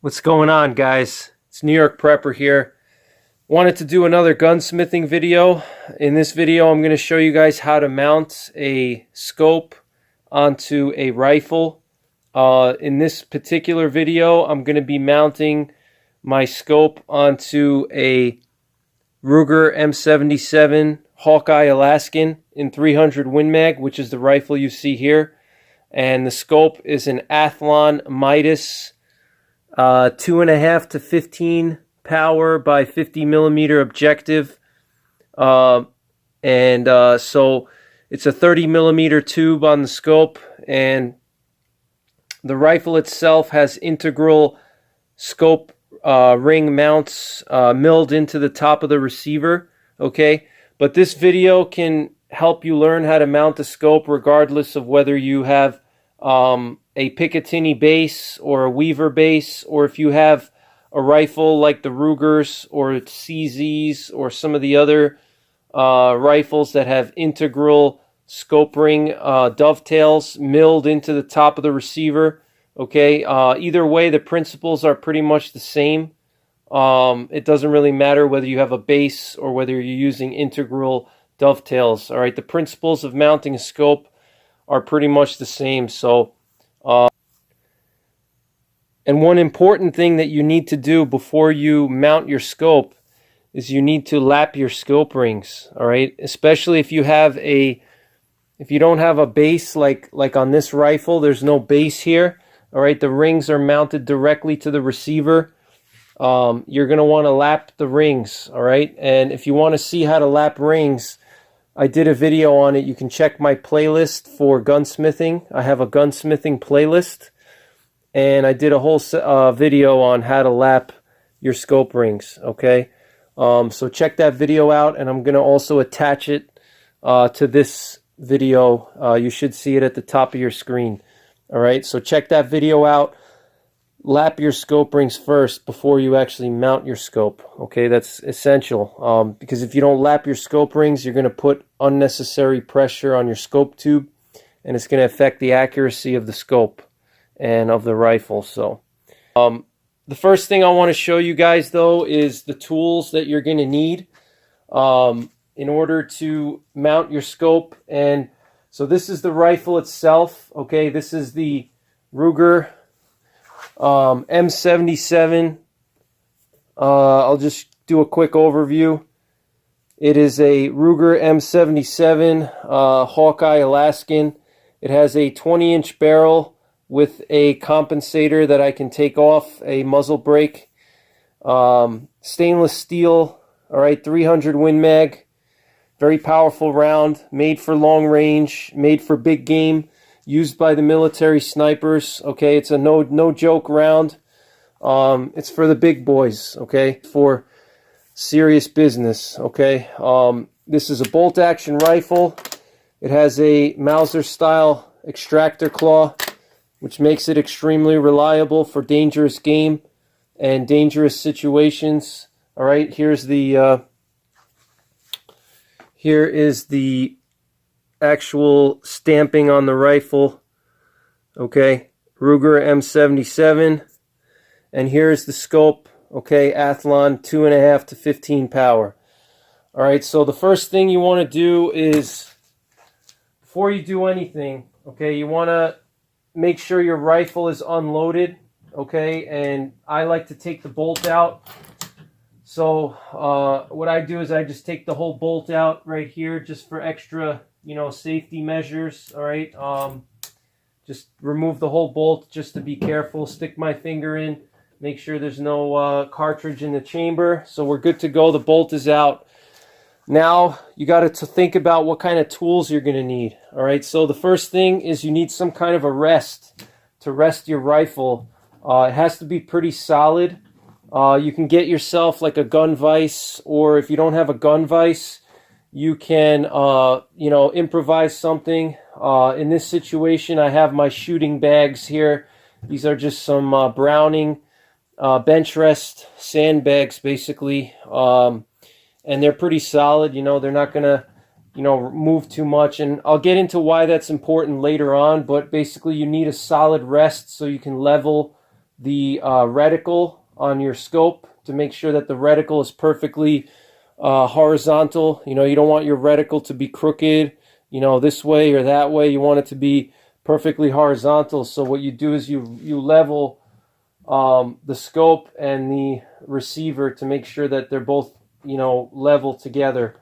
What's going on, guys? It's New York Prepper here. Wanted to do another gunsmithing video. In this video, I'm going to show you guys how to mount a scope onto a rifle. In this particular video, I'm going to be mounting my scope onto a Ruger M77 Hawkeye Alaskan in 300 Win Mag, which is the rifle you see here. And the scope is an Athlon Midas 2.5 to 15 power by 50 millimeter objective, so it's a 30 millimeter tube on the scope, and the rifle itself has integral scope ring mounts milled into the top of the receiver. Okay, but this video can help you learn how to mount a scope regardless of whether you have a Picatinny base or a Weaver base, or if you have a rifle like the Rugers or CZs or some of the other rifles that have integral scope ring dovetails milled into the top of the receiver. Okay, either way, the principles are pretty much the same. It doesn't really matter whether you have a base or whether you're using integral dovetails. All right, the principles of mounting a scope are pretty much the same. So and one important thing that you need to do before you mount your scope is you need to lap your scope rings. All right, especially if you don't have a base like on this rifle. There's no base here. All right, the rings are mounted directly to the receiver. You're going to want to lap the rings. All right, and if you want to see how to lap rings, I did a video on it. You can check my playlist for gunsmithing. I have a gunsmithing playlist, and I did a whole video on how to lap your scope rings. Okay, so check that video out, and I'm going to also attach it to this video. You should see it at the top of your screen. All right, so check that video out. Lap your scope rings first before you actually mount your scope. Okay, that's essential, because if you don't lap your scope rings, you're going to put unnecessary pressure on your scope tube, and it's going to affect the accuracy of the scope and of the rifle. So the first thing I want to show you guys, though, is the tools that you're going to need in order to mount your scope. And so this is the rifle itself. Okay, this is the Ruger M77. I'll just do a quick overview. It is a Ruger M77 Hawkeye Alaskan. It has a 20-inch barrel with a compensator that I can take off, a muzzle brake. Stainless steel, all right, 300 Win Mag. Very powerful round, made for long range, made for big game, used by the military snipers. Okay, it's a no joke round. It's for the big boys. Okay, for serious business. Okay, this is a bolt action rifle. It has a Mauser style extractor claw, which makes it extremely reliable for dangerous game and dangerous situations. All right, here is the actual stamping on the rifle. Okay, Ruger M77, and here's the scope. Okay, Athlon 2.5 to 15 power. All right, so the first thing you want to do is, before you do anything, okay, you want to make sure your rifle is unloaded. Okay, and I like to take the bolt out. So what I do is I just take the whole bolt out right here, just for extra, safety measures. All right, just remove the whole bolt just to be careful. Stick my finger in, make sure there's no cartridge in the chamber. So we're good to go. The bolt is out. Now you got to think about what kind of tools you're going to need. All right, so the first thing is you need some kind of a rest to rest your rifle. It has to be pretty solid. You can get yourself like a gun vise, or if you don't have a gun vise, you can, improvise something. In this situation, I have my shooting bags here. These are just some Browning bench rest sandbags, basically, and they're pretty solid. They're not gonna, move too much, and I'll get into why that's important later on. But basically, you need a solid rest so you can level the reticle on your scope to make sure that the reticle is perfectly horizontal. You know, you don't want your reticle to be crooked, you know, this way or that way. You want it to be perfectly horizontal. So what you do is you level the scope and the receiver to make sure that they're both, you know, level together.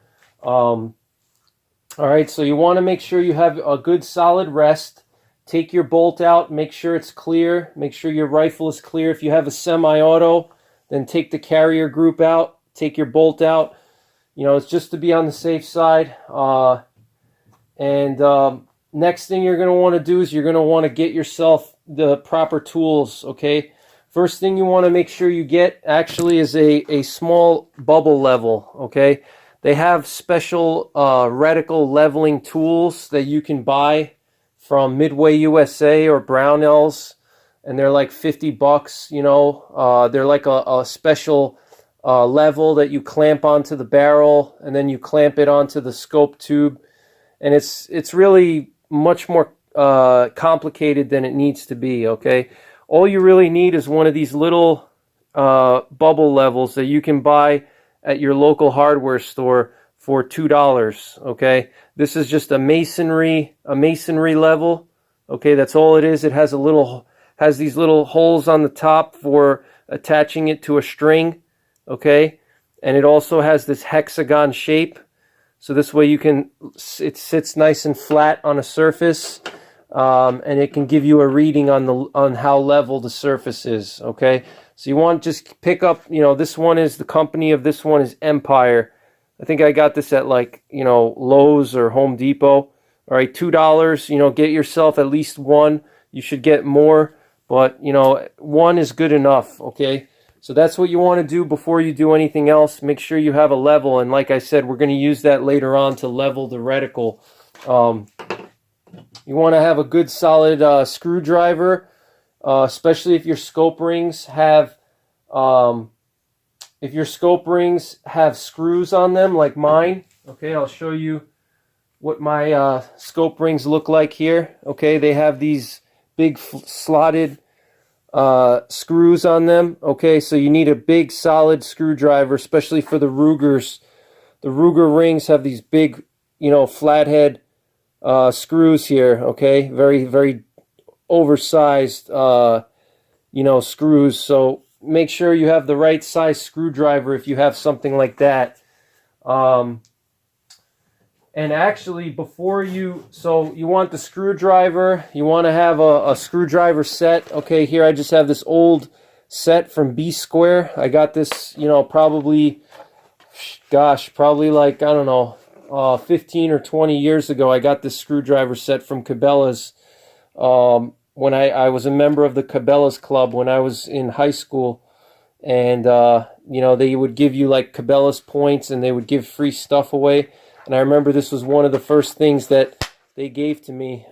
All right, so you want to make sure you have a good solid rest. Take your bolt out, make sure it's clear, make sure your rifle is clear. If you have a semi-auto, then take the carrier group out, take your bolt out. You know, it's just to be on the safe side. Next thing you're going to want to do is you're going to want to get yourself the proper tools, okay? First thing you want to make sure you get actually is a small bubble level, okay? They have special reticle leveling tools that you can buy from Midway USA or Brownells, and they're like $50, you know. They're like a special level that you clamp onto the barrel, and then you clamp it onto the scope tube, and it's really much more complicated than it needs to be, okay? All you really need is one of these little bubble levels that you can buy at your local hardware store for $2, okay? This is just a masonry level, okay? That's all it is. It has these little holes on the top for attaching it to a string, okay? And it also has this hexagon shape, so this way it sits nice and flat on a surface, and it can give you a reading on how level the surface is, okay? So you want to just pick up, you know, this one is, the company of this one is Empire. I think I got this at, like, you know, Lowe's or Home Depot. All right, $2, you know, get yourself at least one. You should get more, but, you know, one is good enough, okay? So that's what you want to do before you do anything else. Make sure you have a level, and like I said, we're going to use that later on to level the reticle. You want to have a good solid screwdriver, especially if your scope rings have screws on them like mine. Okay, I'll show you what my scope rings look like here. Okay, they have these big slotted screws on them. Okay, so you need a big solid screwdriver, especially for the Rugers. The Ruger rings have these big, you know, flathead screws here. Okay, very, very oversized, you know, screws. So make sure you have the right size screwdriver if you have something like that. And actually, so you want the screwdriver, you want to have a screwdriver set. Okay, here I just have this old set from B Square. I got this, you know, probably like, I don't know, 15 or 20 years ago. I got this screwdriver set from Cabela's when I was a member of the Cabela's Club when I was in high school. And, you know, they would give you like Cabela's points, and they would give free stuff away. And I remember this was one of the first things that they gave to me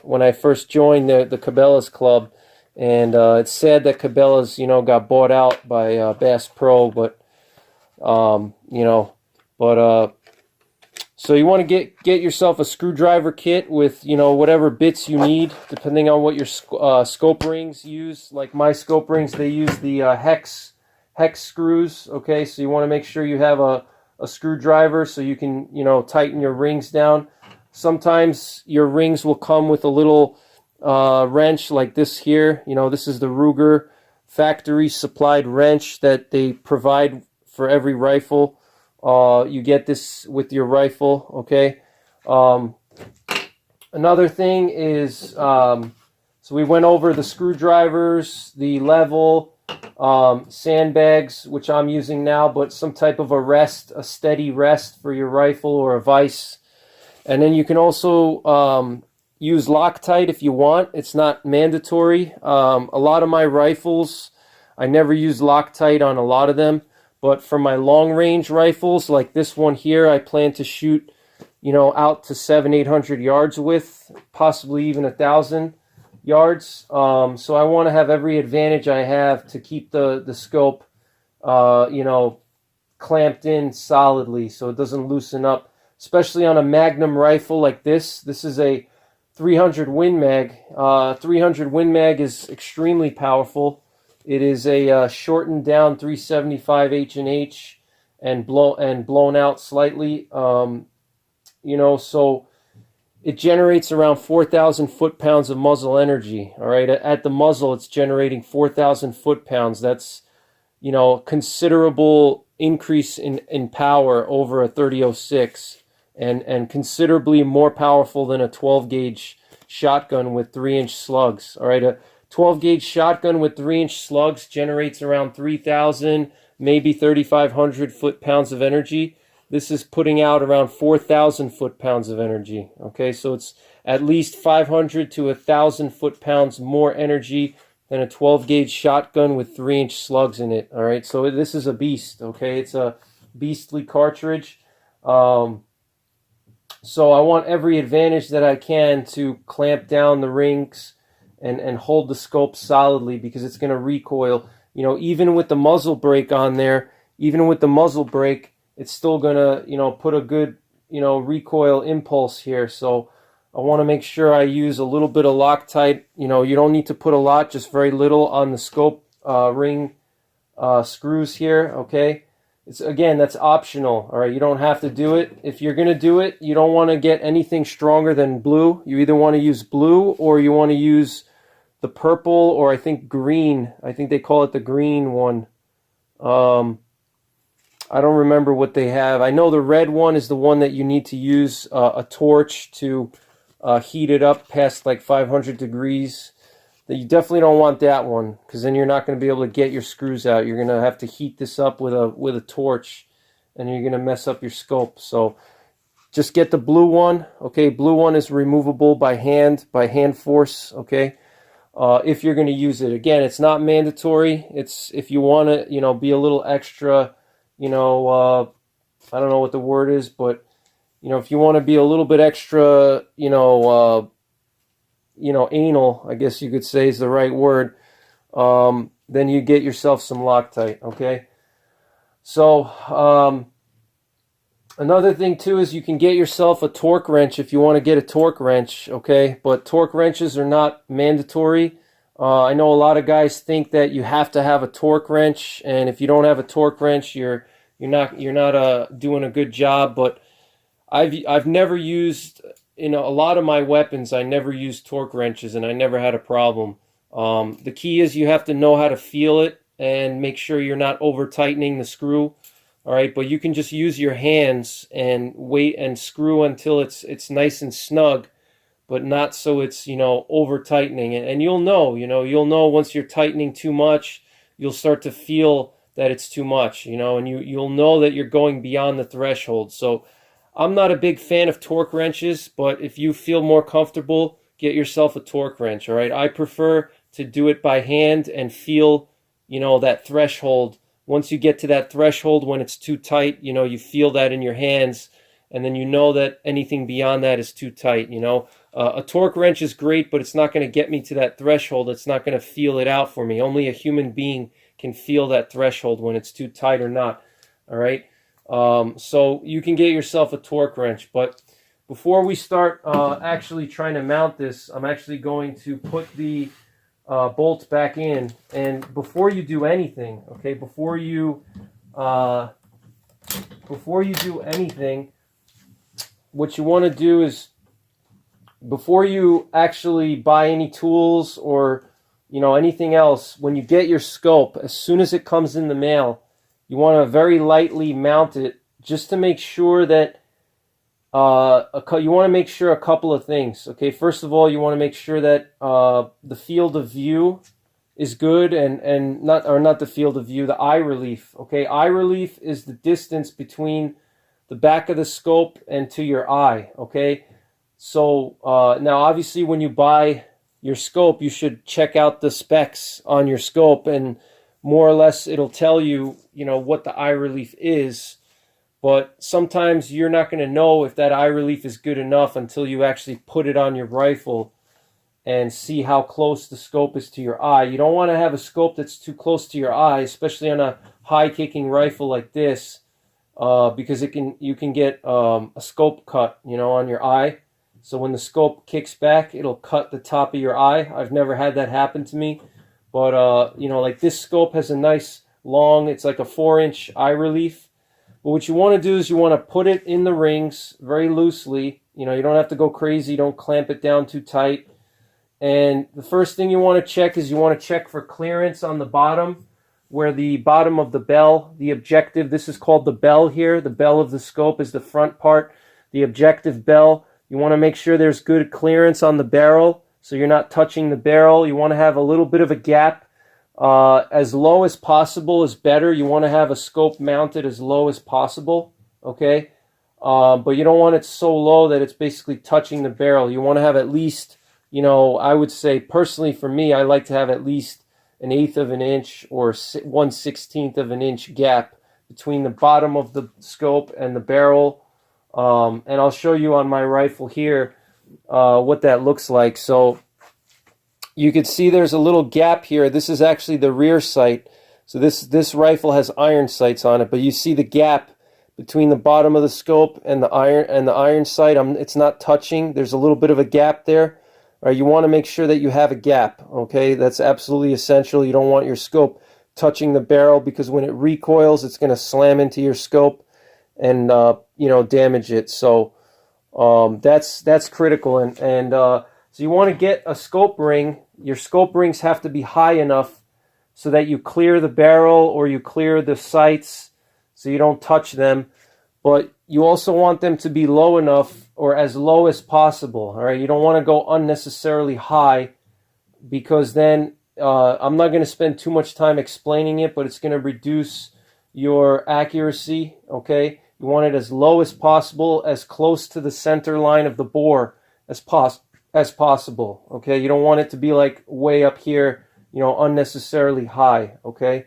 when I first joined the Cabela's Club. And it's sad that Cabela's, you know, got bought out by Bass Pro, but, you know, so you want to get yourself a screwdriver kit with, you know, whatever bits you need, depending on what your scope rings use. Like my scope rings, they use the hex screws, okay? So you want to make sure you have a screwdriver so you can, you know, tighten your rings down. Sometimes your rings will come with a little wrench like this here. You know, this is the Ruger factory supplied wrench that they provide for every rifle. You get this with your rifle, okay? Another thing is, so we went over the screwdrivers, the level, sandbags, which I'm using now, but some type of a steady rest for your rifle, or a vise. And then you can also use Loctite if you want. It's not mandatory. A lot of my rifles, I never use Loctite on a lot of them, but for my long range rifles, like this one here, I plan to shoot, you know, out to 700-800 yards with, possibly even 1,000 yards. So I want to have every advantage I have to keep the scope, you know, clamped in solidly so it doesn't loosen up, especially on a Magnum rifle like this. This is a 300 Win Mag. 300 Win Mag is extremely powerful. It is a shortened down 375 H&H and blown out slightly. You know, so it generates around 4,000 foot-pounds of muzzle energy. All right, at the muzzle, it's generating 4,000 foot-pounds. That's, you know, considerable increase in power over a 30-06, and considerably more powerful than a 12-gauge shotgun with 3-inch slugs. All right, a 12-gauge shotgun with 3-inch slugs generates around 3,000, maybe 3,500 foot-pounds of energy. This is putting out around 4,000 foot-pounds of energy. Okay, so it's at least 500 to 1,000 foot-pounds more energy than a 12-gauge shotgun with 3-inch slugs in it. All right, so this is a beast. Okay, it's a beastly cartridge. So I want every advantage that I can to clamp down the rings and hold the scope solidly, because it's going to recoil. You know, even with the muzzle brake on there, it's still going to, you know, put a good, you know, recoil impulse here. So I want to make sure I use a little bit of Loctite. You know, you don't need to put a lot, just very little on the scope ring screws here, okay? It's, again, that's optional, all right? You don't have to do it. If you're going to do it, you don't want to get anything stronger than blue. You either want to use blue or you want to use the purple, or I think green. I think they call it the green one. I don't remember what they have. I know the red one is the one that you need to use a torch to heat it up past like 500 degrees. You definitely don't want that one, because then you're not going to be able to get your screws out. You're going to have to heat this up with a torch, and you're going to mess up your scope. So just get the blue one. Okay, blue one is removable by hand force. Okay, if you're going to use it. Again, it's not mandatory. It's if you want to, you know, be a little extra. You know, I don't know what the word is, but, you know, if you want to be a little bit extra, anal, I guess you could say is the right word, then you get yourself some Loctite, okay? So, another thing, too, is you can get yourself a torque wrench if you want to get a torque wrench, okay? But torque wrenches are not mandatory. I know a lot of guys think that you have to have a torque wrench, and if you don't have a torque wrench, you're not doing a good job. But I've never used, in a lot of my weapons, I never used torque wrenches, and I never had a problem. The key is you have to know how to feel it and make sure you're not over tightening the screw. All right, but you can just use your hands and wait and screw until it's nice and snug, but not so it's, you know, over tightening. And you'll know once you're tightening too much, you'll start to feel that it's too much, you know, and you'll know that you're going beyond the threshold. So I'm not a big fan of torque wrenches, but if you feel more comfortable, get yourself a torque wrench, all right? I prefer to do it by hand and feel, you know, that threshold. Once you get to that threshold when it's too tight, you know, you feel that in your hands, and then you know that anything beyond that is too tight, you know. A torque wrench is great, but it's not going to get me to that threshold. It's not going to feel it out for me. Only a human being can feel that threshold when it's too tight or not, all right? So you can get yourself a torque wrench, but before we start actually trying to mount this, I'm actually going to put the bolts back in. And before you do anything, okay, before you do anything, what you want to do is, before you actually buy any tools or, you know, anything else, when you get your scope, as soon as it comes in the mail, you want to very lightly mount it, just to make sure that you want to make sure a couple of things. Okay, first of all, you want to make sure that the field of view is good, and not the field of view, the eye relief. Okay, eye relief is the distance between the back of the scope and to your eye. Okay, so now obviously when you buy your scope, you should check out the specs on your scope, and more or less it'll tell you, you know, what the eye relief is. But sometimes you're not going to know if that eye relief is good enough until you actually put it on your rifle and see how close the scope is to your eye. You don't want to have a scope that's too close to your eye, especially on a high-kicking rifle like this, because you can get a scope cut, you know, on your eye. So when the scope kicks back, it'll cut the top of your eye. I've never had that happen to me, But you know, like this scope has a nice long, it's like a 4-inch eye relief. But what you want to do is you want to put it in the rings very loosely. You know, you don't have to go crazy. Don't clamp it down too tight. And the first thing you want to check is you want to check for clearance on the bottom, where the bottom of the bell, the objective, this is called the bell here. The bell of the scope is the front part. The objective bell, you want to make sure there's good clearance on the barrel, so you're not touching the barrel. You want to have a little bit of a gap. As low as possible is better. You want to have a scope mounted as low as possible, okay? But you don't want it so low that it's basically touching the barrel. You want to have at least, you know, I would say personally for me, I like to have at least 1/8 of an inch or 1/16 of an inch gap between the bottom of the scope and the barrel. And I'll show you on my rifle here what that looks like. So you can see there's a little gap here. This is actually the rear sight. So this rifle has iron sights on it, but you see the gap between the bottom of the scope and the iron sight. It's not touching. There's a little bit of a gap there. All right, you want to make sure that you have a gap, okay? That's absolutely essential. You don't want your scope touching the barrel, because when it recoils, it's going to slam into your scope and you know, damage it. So that's critical. And so you want to get a scope ring. Your scope rings have to be high enough so that you clear the barrel or you clear the sights so you don't touch them. But you also want them to be low enough, or as low as possible. All right, you don't want to go unnecessarily high, because then I'm not going to spend too much time explaining it, but it's going to reduce your accuracy. Okay, you want it as low as possible, as close to the center line of the bore as possible. Okay, you don't want it to be like way up here, you know, unnecessarily high. Okay.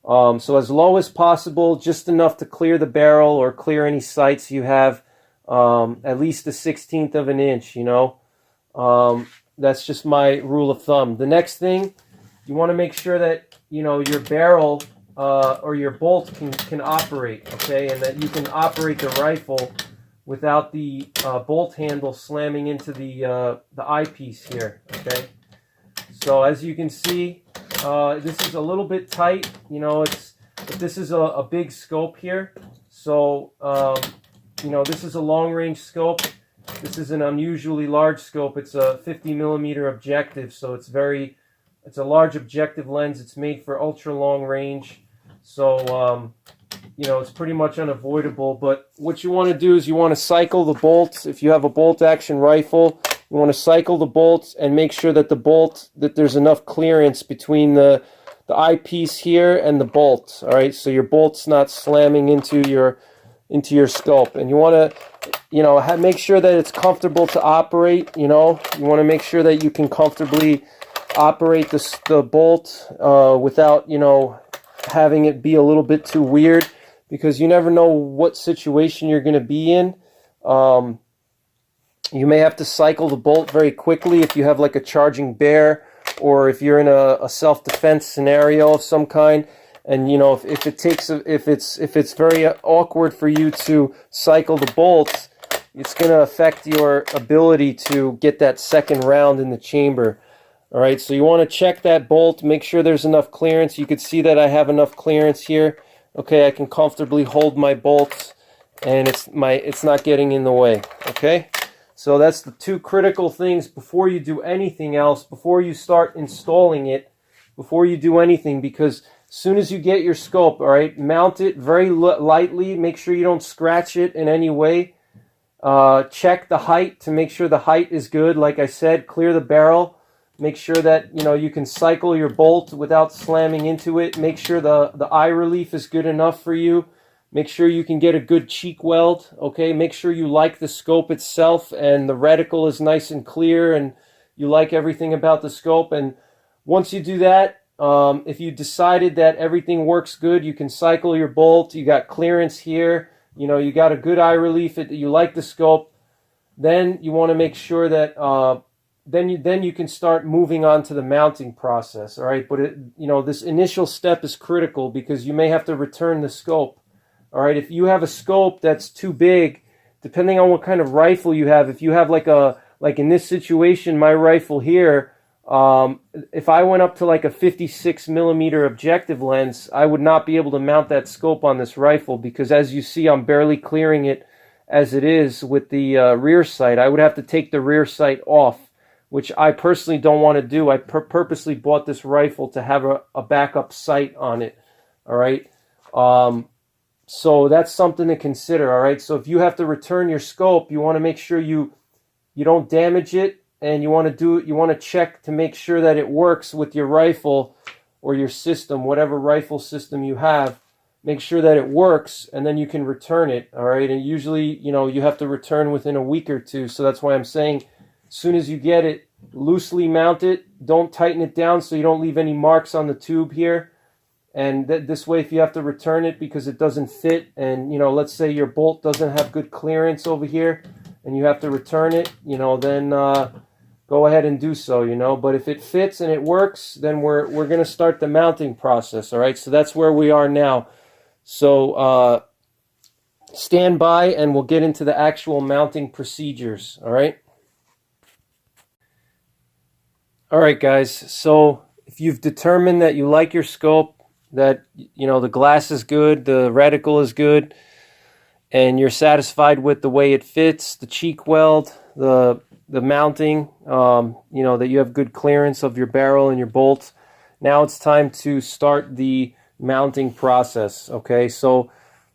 So as low as possible, just enough to clear the barrel or clear any sights you have, at least 1/16 of an inch, you know. That's just my rule of thumb. The next thing, you want to make sure that, you know, your barrel or your bolt can operate, okay, and that you can operate the rifle without the bolt handle slamming into the eyepiece here, okay. So as you can see, this is a little bit tight, you know. But this is a big scope here, so you know, this is a long-range scope. This is an unusually large scope. It's a 50mm objective, so it's a large objective lens. It's made for ultra long range, so you know, it's pretty much unavoidable. But what you want to do is you want to cycle the bolts. If you have a bolt action rifle, you want to cycle the bolts and make sure that that there's enough clearance between the eyepiece here and the bolt. All right, so your bolt's not slamming into your scope. And you want to, you know, make sure that it's comfortable to operate. You know, you want to make sure that you can comfortably operate the bolt without, you know, having it be a little bit too weird, because you never know what situation you're going to be in. You may have to cycle the bolt very quickly if you have like a charging bear, or if you're in a self-defense scenario of some kind. And you know, if it's very awkward for you to cycle the bolts, it's going to affect your ability to get that second round in the chamber. All right, so you want to check that bolt, make sure there's enough clearance. You can see that I have enough clearance here. Okay, I can comfortably hold my bolts, and it's not getting in the way. Okay. So that's the two critical things before you do anything else, before you start installing it, before you do anything, because as soon as you get your scope, all right, mount it very lightly. Make sure you don't scratch it in any way. Check the height to make sure the height is good. Like I said, clear the barrel. Make sure that, you know, you can cycle your bolt without slamming into it. Make sure the eye relief is good enough for you. Make sure you can get a good cheek weld, okay? Make sure you like the scope itself and the reticle is nice and clear and you like everything about the scope. And once you do that, if you decided that everything works good, you can cycle your bolt. You got clearance here. You know, you got a good eye relief. You like the scope. Then you want to make sure that then you can start moving on to the mounting process, all right? But you know, this initial step is critical, because you may have to return the scope. All right, if you have a scope that's too big, depending on what kind of rifle you have, if you have like in this situation, my rifle here, If I went up to like a 56mm objective lens, I would not be able to mount that scope on this rifle, because as you see, I'm barely clearing it as it is with the rear sight. I would have to take the rear sight off, which I personally don't want to do. I purposely bought this rifle to have a backup sight on it. All right. So that's something to consider. All right. So if you have to return your scope, you want to make sure you don't damage it, and you want to check to make sure that it works with your rifle or your system, whatever rifle system you have. Make sure that it works, and then you can return it. All right. And usually, you have to return within a week or two. So that's why I'm saying, as soon as you get it, loosely mount it. Don't tighten it down so you don't leave any marks on the tube here. And this way, if you have to return it because it doesn't fit, and let's say your bolt doesn't have good clearance over here, and you have to return it, then go ahead and do so. But if it fits and it works, then we're going to start the mounting process. All right. So that's where we are now. So stand by, and we'll get into the actual mounting procedures. All right. All right, guys. So if you've determined that you like your scope, that the glass is good, the reticle is good, and you're satisfied with the way it fits, the cheek weld, the mounting, that you have good clearance of your barrel and your bolts, now it's time to start the mounting process. Okay, so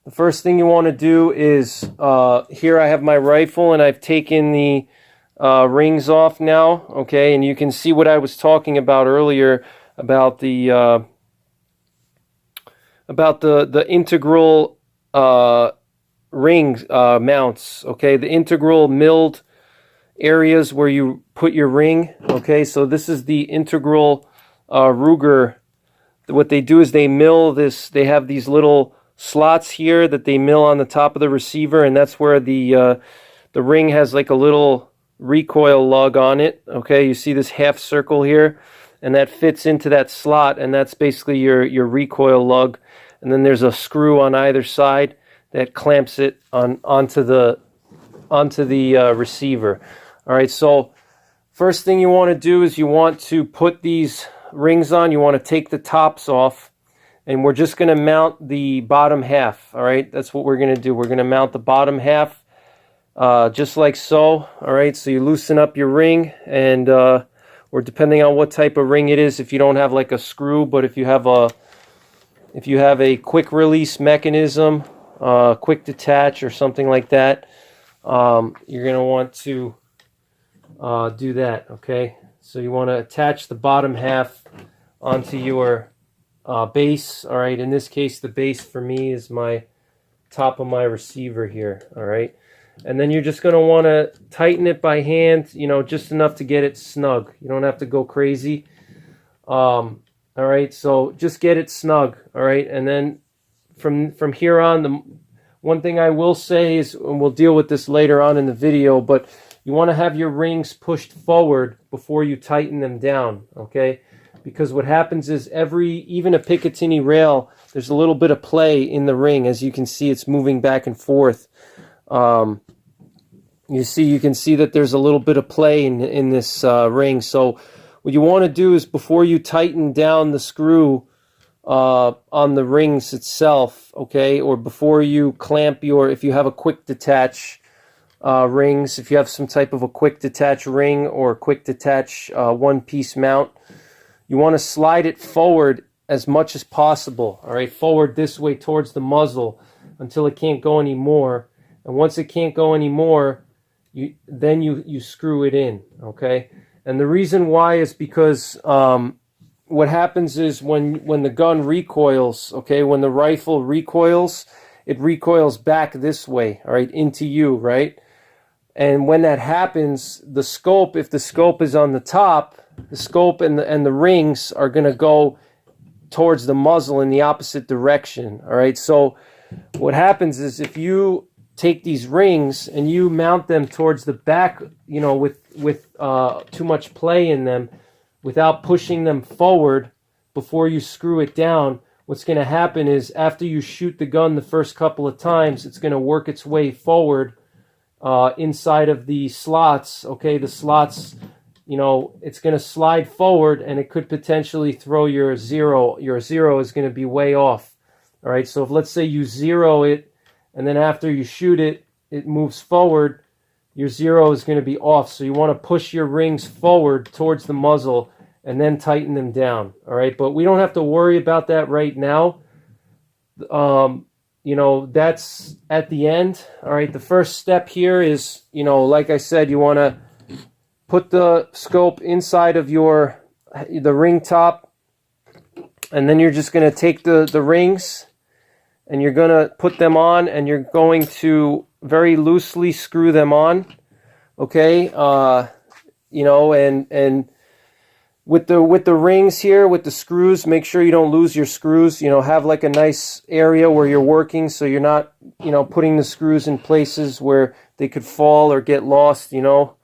the first thing you want to do is, here I have my rifle, and I've taken the rings off now. Okay, and you can see what I was talking about earlier about the integral ring mounts. Okay, the integral milled areas where you put your ring. Okay, so this is the integral Ruger. What they do is they mill this. They have these little slots here that they mill on the top of the receiver, and that's where the ring has like a little recoil lug on it. Okay, you see this half circle here, and that fits into that slot, and that's basically your recoil lug. And then there's a screw on either side that clamps it onto the receiver. All right, so first thing you want to do is you want to put these rings on. You want to take the tops off, and we're just going to mount the bottom half. All right, that's what we're going to do. We're going to mount the bottom half just like so. All right, so you loosen up your ring, and or depending on what type of ring it is, if you don't have like a screw, but if you have a quick release mechanism, quick detach or something like that, you're going to want to do that. Okay, so you want to attach the bottom half onto your base. All right, in this case, the base for me is my top of my receiver here. All right, and then you're just going to want to tighten it by hand, just enough to get it snug. You don't have to go crazy. All right, so just get it snug. All right, and then from here on, the one thing I will say is, and we'll deal with this later on in the video, but you want to have your rings pushed forward before you tighten them down. Okay, because what happens is even a Picatinny rail, there's a little bit of play in the ring. As you can see, it's moving back and forth. You can see that there's a little bit of play in this ring. So what you want to do is, before you tighten down the screw on the rings itself, okay, or before you clamp if you have a quick detach rings, if you have some type of a quick detach ring or quick detach one-piece mount, you want to slide it forward as much as possible. All right, forward this way towards the muzzle until it can't go anymore. And once it can't go anymore, then you screw it in. Okay, and the reason why is because what happens is when the gun recoils, okay, when the rifle recoils, it recoils back this way, all right, into you, right? And when that happens, the scope, if the scope is on the top, the scope and the rings are going to go towards the muzzle in the opposite direction, all right? So what happens is, if you take these rings and you mount them towards the back, with too much play in them, without pushing them forward before you screw it down, what's going to happen is, after you shoot the gun the first couple of times, it's going to work its way forward inside of the slots. Okay, the slots, you know, it's going to slide forward and it could potentially throw your zero. Your zero is going to be way off. All right, so if let's say you zero it and then after you shoot it, it moves forward, your zero is going to be off. So you want to push your rings forward towards the muzzle and then tighten them down. All right, but we don't have to worry about that right now. You know, that's at the end. All right, the first step here is, you know, like I said, you want to put the scope inside of the ring top, and then you're just going to take the rings and you're going to put them on, and you're going to very loosely screw them on. Okay, you know, and with the rings here, with the screws, make sure you don't lose your screws. You know, have like a nice area where you're working so you're not, you know, putting the screws in places where they could fall or get lost, you know,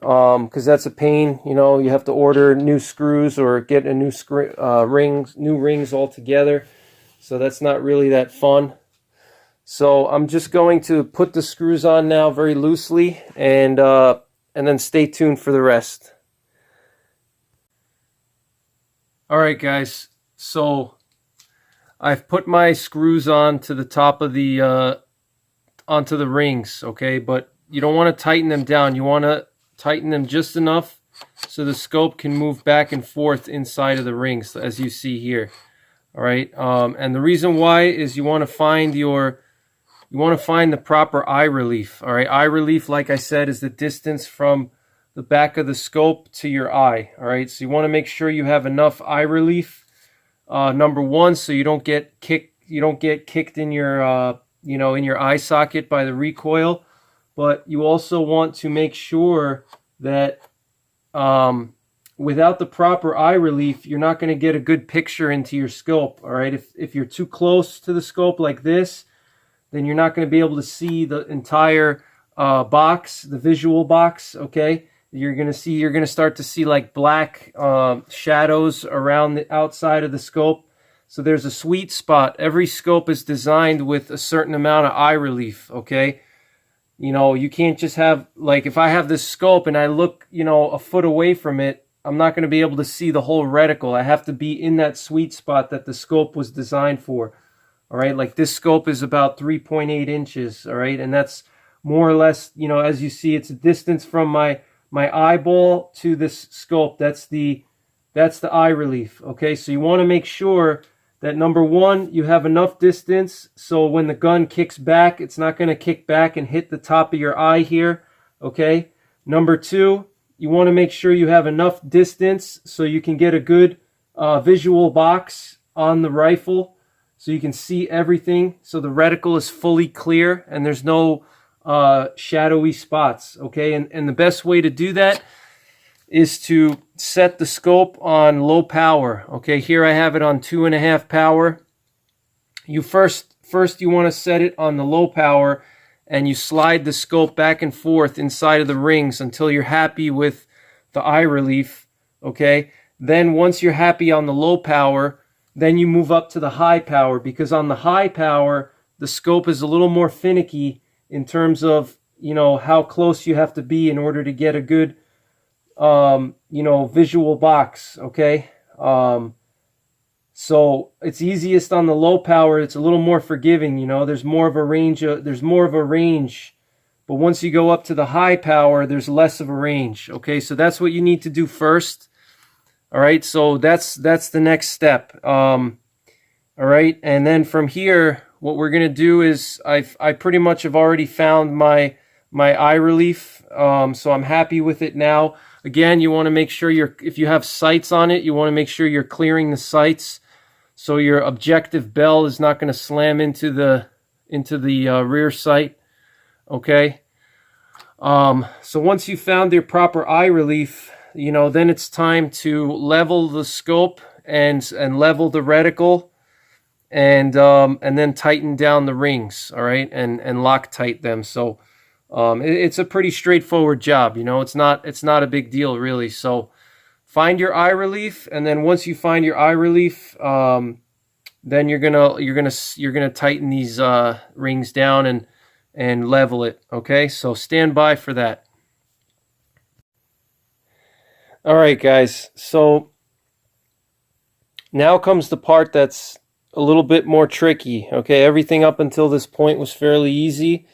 because that's a pain. You know, you have to order new screws or get a new new rings altogether. So that's not really that fun. So I'm just going to put the screws on now very loosely, and then stay tuned for the rest. All right, guys, so I've put my screws on to the top of the onto the rings, okay, but you don't want to tighten them down. You want to tighten them just enough so the scope can move back and forth inside of the rings, as you see here. All right, and the reason why is you want to find the proper eye relief. All right, eye relief, like I said, is the distance from the back of the scope to your eye. All right, so you want to make sure you have enough eye relief. Number one, so you don't get kicked. You don't get kicked in your you know, in your eye socket by the recoil. But you also want to make sure that without the proper eye relief, you're not going to get a good picture into your scope. All right, if you're too close to the scope like this, then you're not going to be able to see the entire box, the visual box. Okay, you're going to start to see like black shadows around the outside of the scope. So there's a sweet spot. Every scope is designed with a certain amount of eye relief. Okay, you know, you can't just have, like, if I have this scope and I look, you know, a foot away from it, I'm not going to be able to see the whole reticle. I have to be in that sweet spot that the scope was designed for. All right, like this scope is about 3.8 inches. All right, and that's more or less, you know, as you see, it's a distance from my eyeball to this scope. That's the eye relief. Okay, so you want to make sure that, number one, you have enough distance so when the gun kicks back, it's not going to kick back and hit the top of your eye here. Okay, number two, you want to make sure you have enough distance so you can get a good visual box on the rifle so you can see everything, so the reticle is fully clear and there's no shadowy spots. Okay, and the best way to do that is to set the scope on low power. Okay, here I have it on 2.5 power. You first you want to set it on the low power, and you slide the scope back and forth inside of the rings until you're happy with the eye relief. Okay, then once you're happy on the low power, then you move up to the high power, because on the high power the scope is a little more finicky in terms of, you know, how close you have to be in order to get a good you know, visual box. Okay, so it's easiest on the low power. It's a little more forgiving, you know, there's more of a range, but once you go up to the high power, there's less of a range. Okay, so that's what you need to do first. All right, so that's the next step. All right, and then from here, what we're gonna do is I pretty much have already found my eye relief, so I'm happy with it now. Again, you want to make sure if you have sights on it, you want to make sure you're clearing the sights so your objective bell is not going to slam into the rear sight. Okay. So once you found your proper eye relief, you know, then it's time to level the scope and level the reticle, and then tighten down the rings. All right, and Loctite them. So it's a pretty straightforward job, you know. It's not a big deal, really. So find your eye relief, and then once you find your eye relief, then you're gonna tighten these rings down and level it. Okay, so stand by for that. All right, guys. So now comes the part that's a little bit more tricky. Okay, everything up until this point was fairly easy.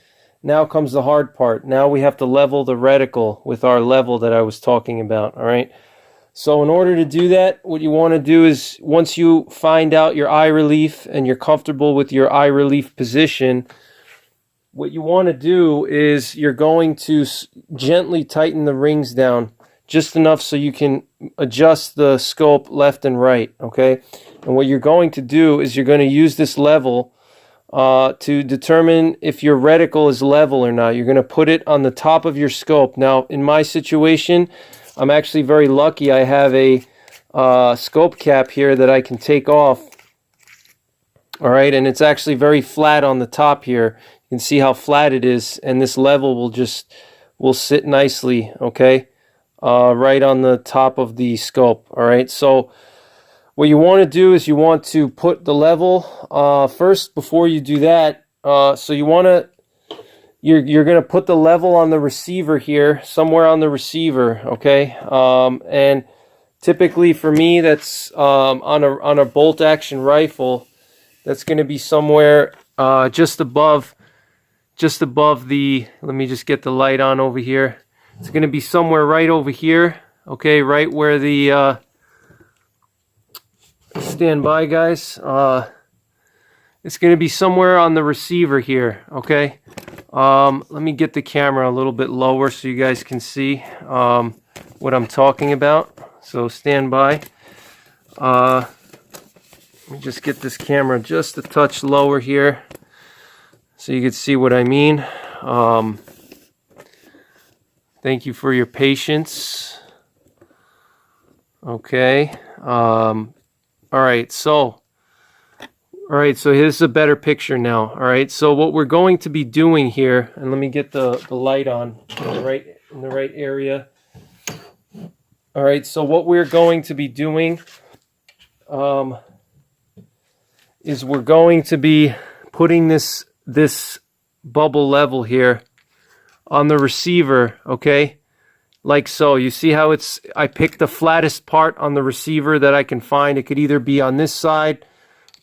Now comes the hard part. Now we have to level the reticle with our level that I was talking about. All right. So in order to do that, what you want to do is, once you find out your eye relief and you're comfortable with your eye relief position, what you want to do is you're going to gently tighten the rings down just enough so you can adjust the scope left and right, okay? And what you're going to do is you're going to use this level to determine if your reticle is level or not. You're going to put it on the top of your scope. Now, in my situation, I'm actually very lucky. I have a scope cap here that I can take off. All right, and it's actually very flat on the top here. You can see how flat it is, and this level will sit nicely, okay, right on the top of the scope. All right, so what you want to do is you want to put the level first. Before you do that, so you're going to put the level on the receiver here, somewhere on the receiver, okay? And typically for me, that's on a bolt action rifle. That's going to be somewhere just above the. Let me just get the light on over here. It's going to be somewhere right over here, okay? Right where the stand by, guys. It's going to be somewhere on the receiver here, okay? Let me get the camera a little bit lower so you guys can see what I'm talking about. So stand by. Let me just get this camera just a touch lower here so you can see what I mean. Thank you for your patience. Okay. All right, so here's a better picture now. All right, so what we're going to be doing here, and let me get the light on in the right area. All right, so what we're going to be doing is we're going to be putting this bubble level here on the receiver, okay? Like so. You see how I picked the flattest part on the receiver that I can find. It could either be on this side.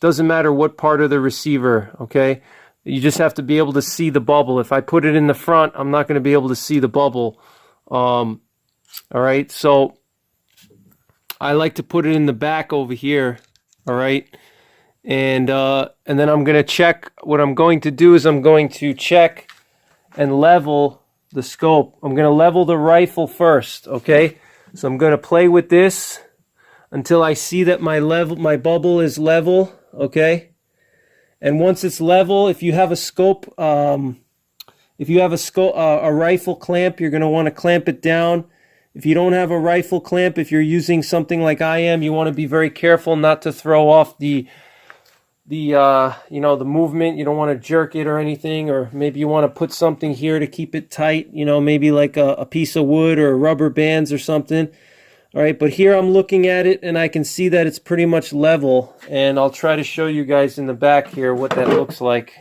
Doesn't matter what part of the receiver, okay? You just have to be able to see the bubble. If I put it in the front, I'm not going to be able to see the bubble. All right, so I like to put it in the back over here, all right? And then I'm going to check. What I'm going to do is I'm going to check and level the scope. I'm going to level the rifle first, okay? So I'm going to play with this until I see that my bubble is level, okay? And once it's level, if you have a scope, a rifle clamp, you're going to want to clamp it down. If you don't have a rifle clamp, if you're using something like I am, you want to be very careful not to throw off the movement. You don't want to jerk it or anything, or maybe you want to put something here to keep it tight, maybe like a piece of wood or rubber bands or something. All right, but here I'm looking at it and I can see that it's pretty much level, and I'll try to show you guys in the back here what that looks like.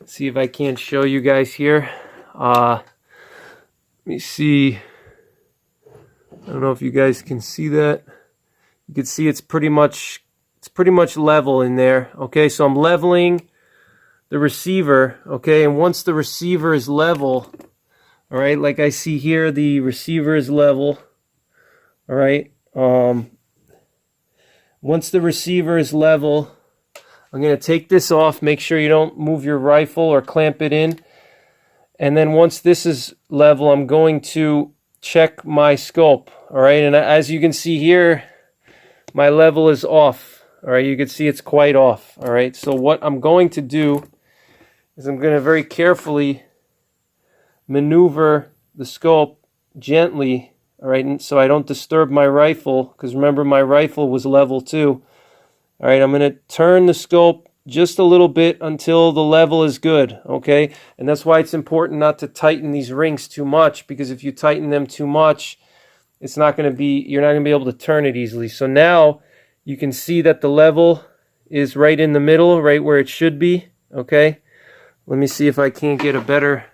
See if I can't show you guys here. Let me see. I don't know if you guys can see that. You can see it's pretty much level in there. Okay, so I'm leveling the receiver, okay, and once the receiver is level, all right, like I see here, the receiver is level. All right, once the receiver is level, I'm going to take this off. Make sure you don't move your rifle or clamp it in. And then once this is level, I'm going to check my scope. All right, and as you can see here, my level is off. All right, you can see it's quite off. All right, so what I'm going to do is I'm going to very carefully maneuver the scope gently. All right, and so I don't disturb my rifle, because remember, my rifle was level too. All right, I'm going to turn the scope just a little bit until the level is good, okay? And that's why it's important not to tighten these rings too much, because if you tighten them too much, you're not going to be able to turn it easily. So now you can see that the level is right in the middle, right where it should be, okay? Let me see if I can't get a better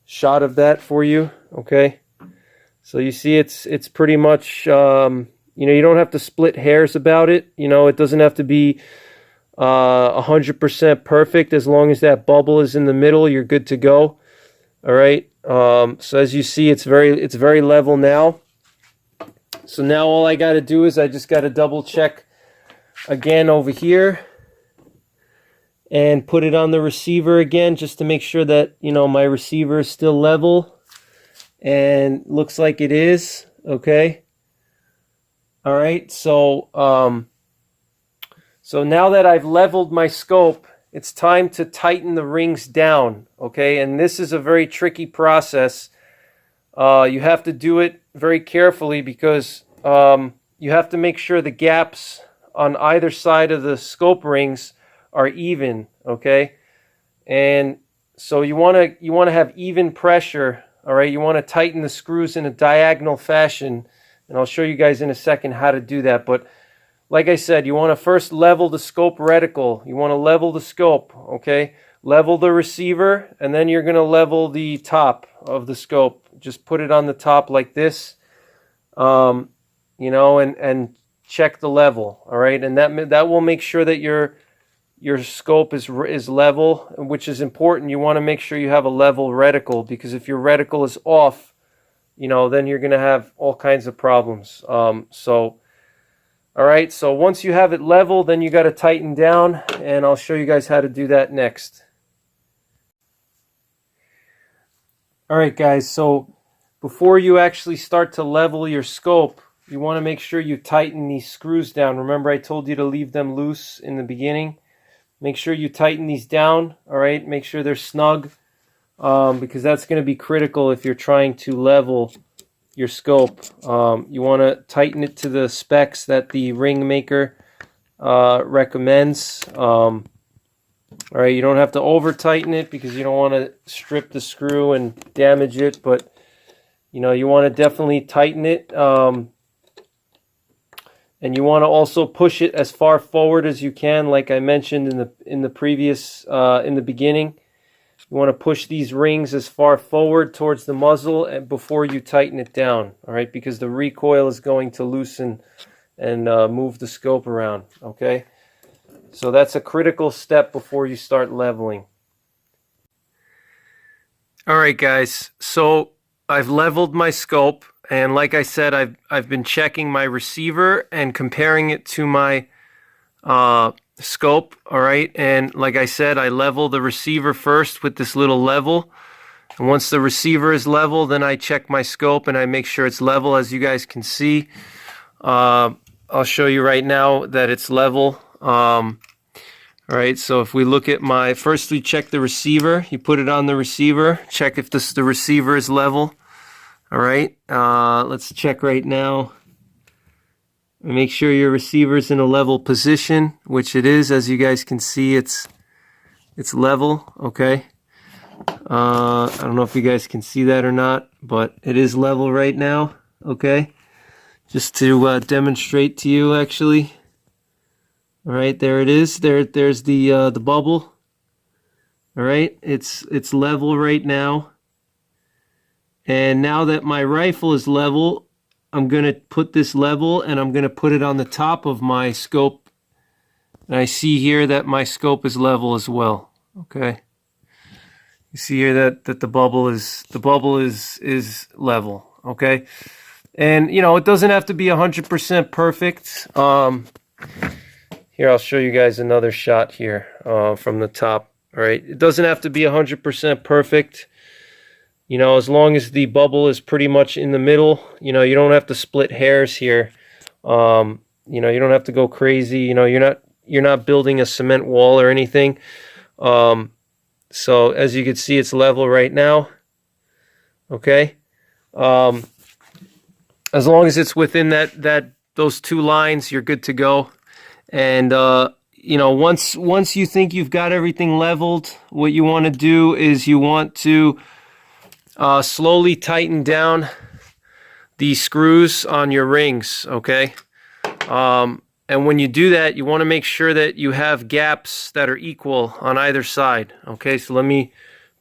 shot of that for you, okay? So you see it's pretty much, you know, you don't have to split hairs about it. You know, it doesn't have to be 100% perfect. As long as that bubble is in the middle, you're good to go. All right. So as you see, it's very level now. So now all I got to do is I just got to double check again over here and put it on the receiver again, just to make sure that, you know, my receiver is still level, and looks like it is. Okay. All right. So so now that I've leveled my scope, it's time to tighten the rings down. Okay. And this is a very tricky process. You have to do it very carefully, because you have to make sure the gaps on either side of the scope rings are even. Okay. And so you want to have even pressure. All right. You want to tighten the screws in a diagonal fashion, and I'll show you guys in a second how to do that. But like I said, you want to first level the scope reticle. You want to level the scope. Okay. Level the receiver, and then you're going to level the top of the scope. Just put it on the top like this, you know, and check the level. All right. And that will make sure that your scope is level, which is important. You want to make sure you have a level reticle, because if your reticle is off, you know, then you're going to have all kinds of problems. So, all right. So once you have it level, then you got to tighten down, and I'll show you guys how to do that next. All right, guys. So before you actually start to level your scope, you want to make sure you tighten these screws down. Remember, I told you to leave them loose in the beginning. Make sure you tighten these down. All right. Make sure they're snug, because that's going to be critical if you're trying to level your scope. You want to tighten it to the specs that the ring maker recommends. All right, you don't have to over tighten it, because you don't want to strip the screw and damage it, but you know, you want to definitely tighten it. And you want to also push it as far forward as you can, like I mentioned in the previous in the beginning. You want to push these rings as far forward towards the muzzle before you tighten it down. All right, because the recoil is going to loosen and move the scope around. Okay. So that's a critical step before you start leveling. All right, guys. So I've leveled my scope, and like I said, I've been checking my receiver and comparing it to my scope. All right, and like I said, I level the receiver first with this little level. And once the receiver is level, then I check my scope and I make sure it's level. As you guys can see, I'll show you right now that it's level. All right, so if we look at first we check the receiver. You put it on the receiver, check if the receiver is level. All right, let's check right now. Make sure your receiver is in a level position, which it is. As you guys can see, it's level. Okay. I don't know if you guys can see that or not, but it is level right now. Okay. Just to demonstrate to you, actually. All right, there it is. There's the bubble. All right, it's level right now. And now that my rifle is level, I'm going to put this level and I'm going to put it on the top of my scope. And I see here that my scope is level as well. Okay. You see here that the bubble is level. Okay. And you know, it doesn't have to be 100% perfect. Here, I'll show you guys another shot here from the top. All right. It doesn't have to be 100% perfect. You know, as long as the bubble is pretty much in the middle, you know, you don't have to split hairs here. You know, you don't have to go crazy. You know, you're not building a cement wall or anything. So as you can see, it's level right now. Okay. As long as it's within those two lines, you're good to go. And you know, once you think you've got everything leveled, what you want to do is you want to slowly tighten down the screws on your rings. Okay. And when you do that, you want to make sure that you have gaps that are equal on either side. Okay, so let me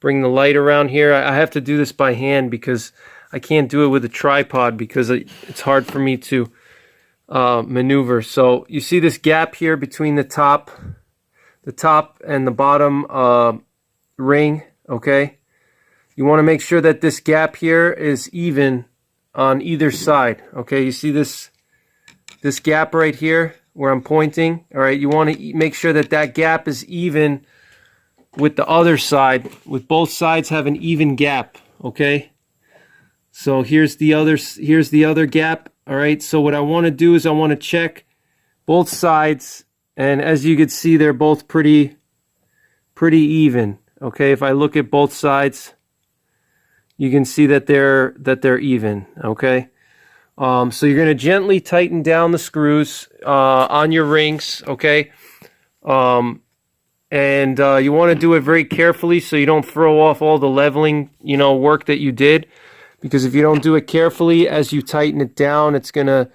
bring the light around here. I have to do this by hand because I can't do it with a tripod because it's hard for me to maneuver. So you see this gap here between the top and the bottom ring, okay? You want to make sure that this gap here is even on either side, okay? You see this gap right here where I'm pointing, all right? You want to make sure that that gap is even with the other side, with both sides have an even gap, okay? So here's the other gap, all right? So what I want to do is I want to check both sides, and as you can see, they're both pretty even, okay? If I look at both sides, you can see that they're even, okay? So you're going to gently tighten down the screws on your rings, okay? And you want to do it very carefully so you don't throw off all the leveling, work that you did. Because if you don't do it carefully, as you tighten it down, it's gonna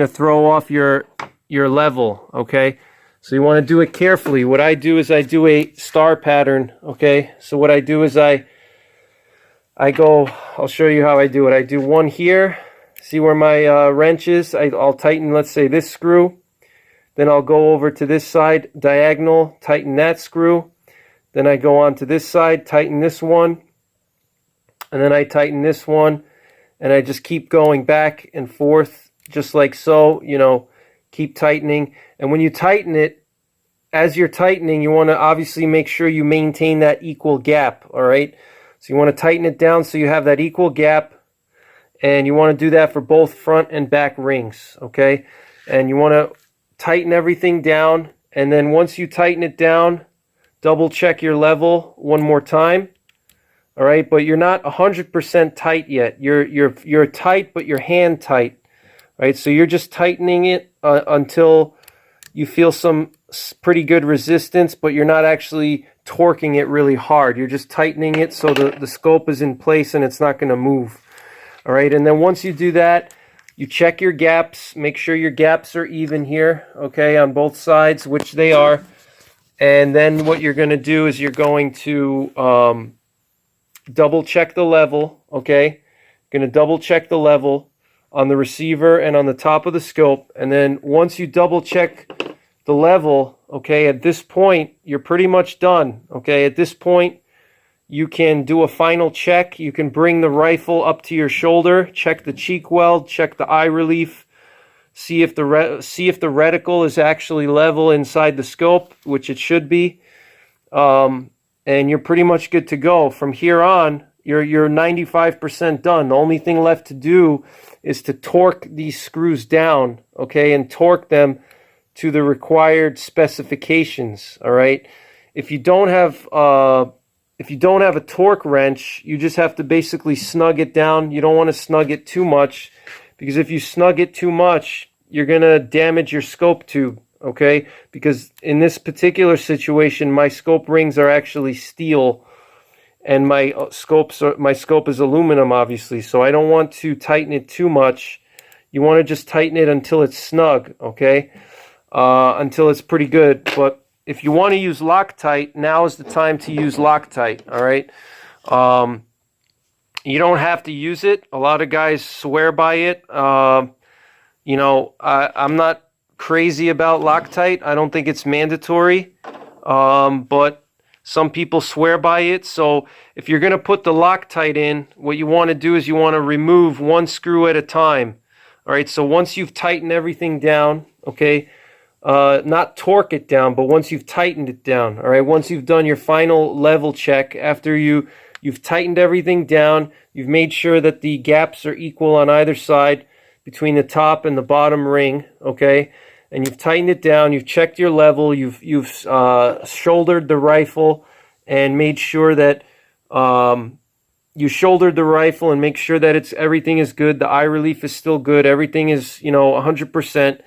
throw off your level, okay? So you want to do it carefully. What I do is I do a star pattern, okay? So what I do is I go, I'll show you how I do it. I do one here. See where my wrench is? I'll tighten, let's say, this screw. Then I'll go over to this side, diagonal, tighten that screw. Then I go on to this side, tighten this one. And then I tighten this one. And I just keep going back and forth, just like so, keep tightening. And when you tighten it, as you're tightening, you want to obviously make sure you maintain that equal gap, all right? So you want to tighten it down so you have that equal gap. And you want to do that for both front and back rings, okay? And you want to tighten everything down. And then once you tighten it down, double check your level one more time. All right, but you're not 100% tight yet. You're tight, but you're hand tight. Right, so you're just tightening it until you feel some pretty good resistance, but you're not actually torquing it really hard. You're just tightening it so the scope is in place and it's not going to move. All right, and then once you do that, you check your gaps. Make sure your gaps are even here, okay, on both sides, which they are. And then what you're going to do is you're going to double check the level, okay? You're going to double check the level on the receiver and on the top of the scope. And then once you double check the level, okay, at this point, you're pretty much done, okay? At this point, you can do a final check. You can bring the rifle up to your shoulder, check the cheek weld, check the eye relief, see if the reticle is actually level inside the scope, which it should be. And you're pretty much good to go. From here on, you're 95% done. The only thing left to do is to torque these screws down, okay, and torque them to the required specifications. All right. If you don't have a torque wrench, you just have to basically snug it down. You don't want to snug it too much, because if you snug it too much, you're gonna damage your scope tube. Okay, because in this particular situation, my scope rings are actually steel, and my scope is aluminum, obviously. So I don't want to tighten it too much. You want to just tighten it until it's snug, okay, until it's pretty good. But if you want to use Loctite, now is the time to use Loctite. All right, you don't have to use it. A lot of guys swear by it. I'm not crazy about Loctite. I don't think it's mandatory, but some people swear by it. So if you're going to put the Loctite in, what you want to do is you want to remove one screw at a time. All right, so once you've tightened everything down, okay, not torque it down, but once you've tightened it down, all right, once you've done your final level check, after you've tightened everything down, you've made sure that the gaps are equal on either side between the top and the bottom ring, okay, and you've tightened it down, you've checked your level, you've shouldered the rifle and made sure that you shouldered the rifle and make sure that everything is good, the eye relief is still good, everything is 100%.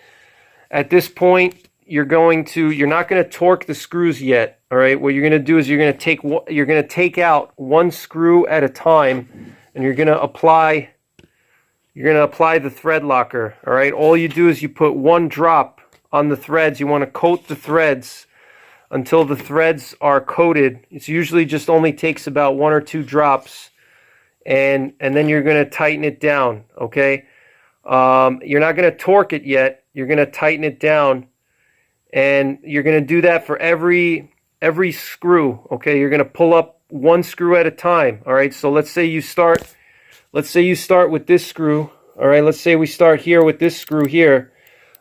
At this point, you're not going to torque the screws yet. All right, what you're going to do is you're going to take out one screw at a time, and you're going to apply the thread locker. All right, all you do is you put one drop on the threads. You want to coat the threads until the threads are coated. It's usually just only takes about 1 or 2 drops, and then you're going to tighten it down, okay? You're not going to torque it yet. You're going to tighten it down, and you're going to do that for every screw, okay? You're going to pull up 1 screw at a time, all right? So let's say you start with this screw, all right? Let's say we start here with this screw here.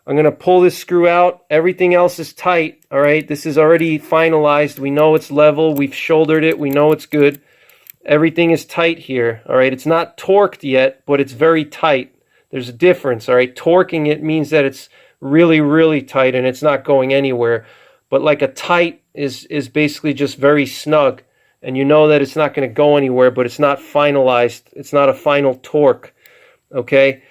I'm going to pull this screw out. Everything else is tight, all right? This is already finalized. We know it's level. We've shouldered it. We know it's good. Everything is tight here, all right? It's not torqued yet, but it's very tight. There's a difference, all right? Torquing it means that it's really, really tight and it's not going anywhere. But like a tight is basically just very snug. And you know that it's not going to go anywhere, but it's not finalized. It's not a final torque, okay?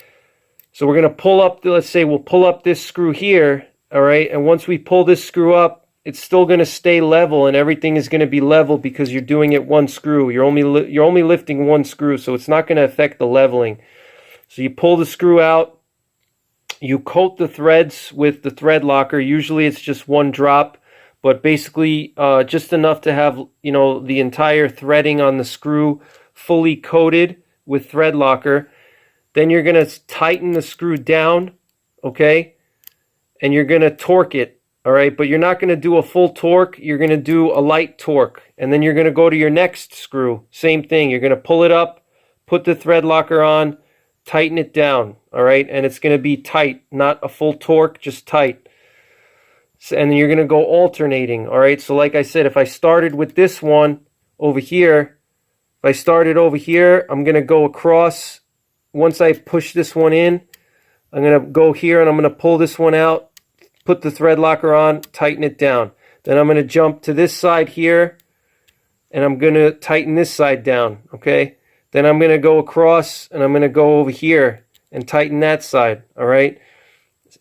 So we're going to pull up, let's say we'll pull up this screw here, all right? And once we pull this screw up, it's still going to stay level, and everything is going to be level because you're doing it 1 screw. You're only lifting 1 screw, so it's not going to affect the leveling. So you pull the screw out, you coat the threads with the thread locker. Usually it's just 1 drop, but basically just enough to have, you know, the entire threading on the screw fully coated with thread locker. Then you're going to tighten the screw down, okay? And you're going to torque it, all right? But you're not going to do a full torque. You're going to do a light torque. And then you're going to go to your next screw. Same thing. You're going to pull it up, put the thread locker on, tighten it down, all right? And it's going to be tight, not a full torque, just tight. And then you're going to go alternating, all right? So like I said, if I started with this one over here, if I started over here, I'm going to go across. Once I push this one in, I'm going to go here and I'm going to pull this one out, put the thread locker on, tighten it down. Then I'm going to jump to this side here and I'm going to tighten this side down, okay? Then I'm going to go across and I'm going to go over here and tighten that side, all right?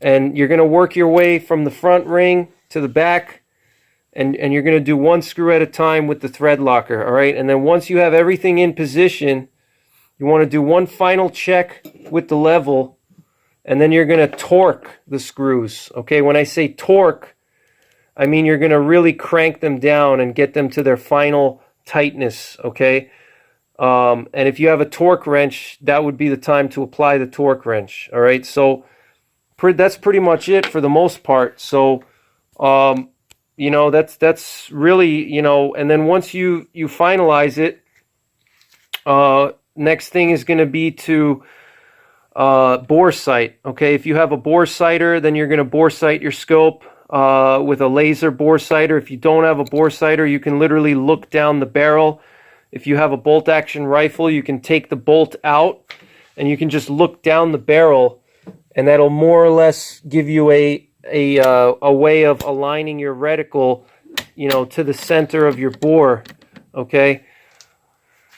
And you're going to work your way from the front ring to the back, and you're going to do 1 screw at a time with the thread locker, all right? And then once you have everything in position, you want to do 1 final check with the level, and then you're going to torque the screws, okay? When I say torque, I mean you're going to really crank them down and get them to their final tightness, okay? And if you have a torque wrench, that would be the time to apply the torque wrench, all right? So that's pretty much it for the most part. So, you know, that's really, you know, and then once you finalize it, next thing is going to be to Boresight, okay? If you have a Boresighter, then you're going to Boresight your scope with a laser Boresighter. If you don't have a Boresighter, you can literally look down the barrel. If you have a bolt-action rifle, you can take the bolt out, and you can just look down the barrel, and that'll more or less give you a way of aligning your reticle, you know, to the center of your bore, okay?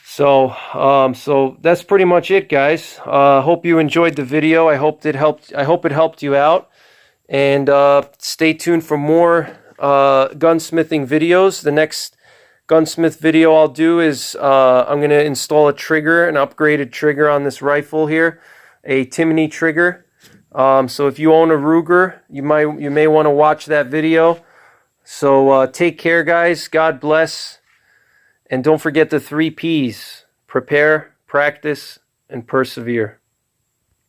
So, so that's pretty much it, guys. Hope you enjoyed the video. I hope it helped you out. And stay tuned for more gunsmithing videos. The next gunsmith video I'll do is I'm going to install a trigger, an upgraded trigger on this rifle here, a Timney trigger. So if you own a Ruger, you may want to watch that video. So take care, guys. God bless. And don't forget the 3 Ps: prepare, practice, and persevere.